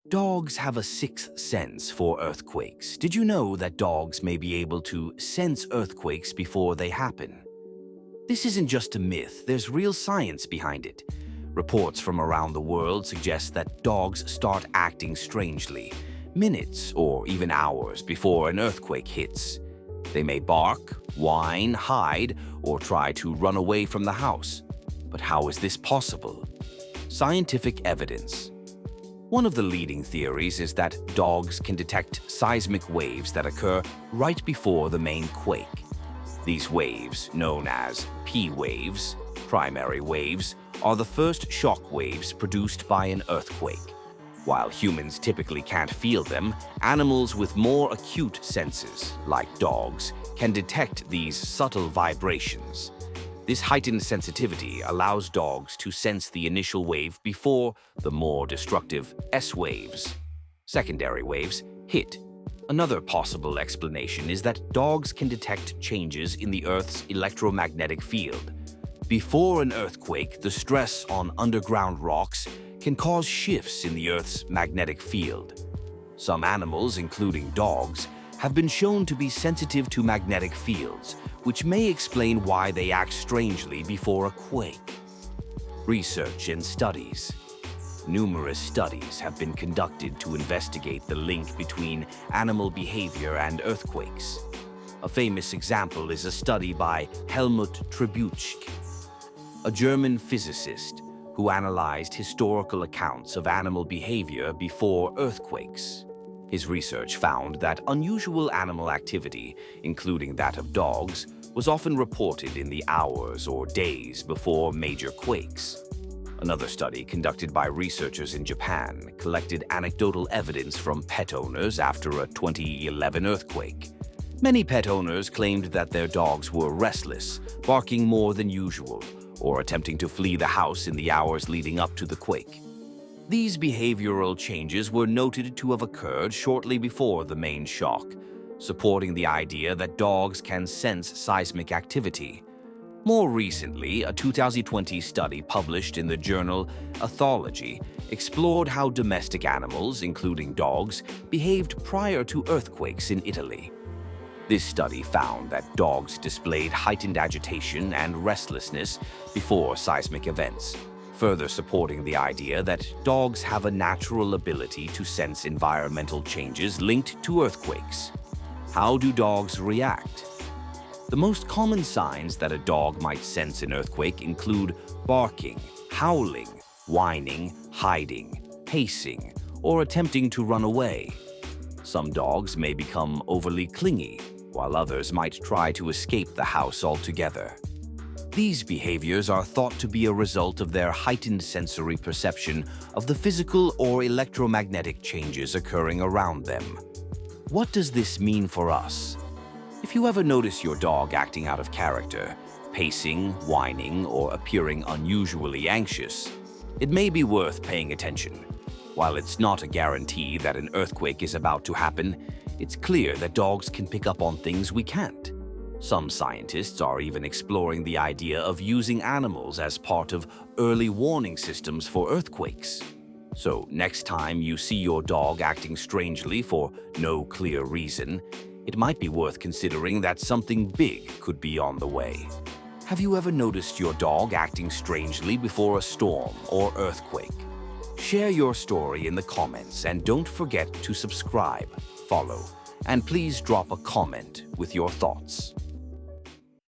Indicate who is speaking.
Speaker 1: Dogs have a sixth sense for earthquakes. Did you know that dogs may be able to sense earthquakes before they happen? This isn't just a myth, there's real science behind it. Reports from around the world suggest that dogs start acting strangely, minutes or even hours before an earthquake hits. They may bark, whine, hide, or try to run away from the house. But how is this possible? Scientific evidence. One of the leading theories is that dogs can detect seismic waves that occur right before the main quake. These waves, known as P waves, primary waves, are the first shock waves produced by an earthquake. While humans typically can't feel them, animals with more acute senses, like dogs, can detect these subtle vibrations. This heightened sensitivity allows dogs to sense the initial wave before the more destructive S waves, secondary waves, hit. Another possible explanation is that dogs can detect changes in the Earth's electromagnetic field. Before an earthquake, the stress on underground rocks can cause shifts in the Earth's magnetic field. Some animals, including dogs, have been shown to be sensitive to magnetic fields, which may explain why they act strangely before a quake. Research and studies. Numerous studies have been conducted to investigate the link between animal behavior and earthquakes. A famous example is a study by Helmut Trubetschke, a German physicist who analyzed historical accounts of animal behavior before earthquakes. His research found that unusual animal activity, including that of dogs, was often reported in the hours or days before major quakes. Another study conducted by researchers in Japan collected anecdotal evidence from pet owners after a 2011 earthquake. Many pet owners claimed that their dogs were restless, barking more than usual, or attempting to flee the house in the hours leading up to the quake. These behavioral changes were noted to have occurred shortly before the main shock, supporting the idea that dogs can sense seismic activity. More recently, a 2020 study published in the journal Ethology explored how domestic animals, including dogs, behaved prior to earthquakes in Italy. This study found that dogs displayed heightened agitation and restlessness before seismic events, further supporting the idea that dogs have a natural ability to sense environmental changes linked to earthquakes. How do dogs react? The most common signs that a dog might sense an earthquake include barking, howling, whining, hiding, pacing, or attempting to run away. Some dogs may become overly clingy, while others might try to escape the house altogether. These behaviors are thought to be a result of their heightened sensory perception of the physical or electromagnetic changes occurring around them. What does this mean for us? If you ever notice your dog acting out of character, pacing, whining, or appearing unusually anxious, it may be worth paying attention. While it's not a guarantee that an earthquake is about to happen, it's clear that dogs can pick up on things we can't. Some scientists are even exploring the idea of using animals as part of early warning systems for earthquakes. So next time you see your dog acting strangely for no clear reason, it might be worth considering that something big could be on the way. Have you ever noticed your dog acting strangely before a storm or earthquake? Share your story in the comments and don't forget to subscribe, follow, and please drop a comment with your thoughts.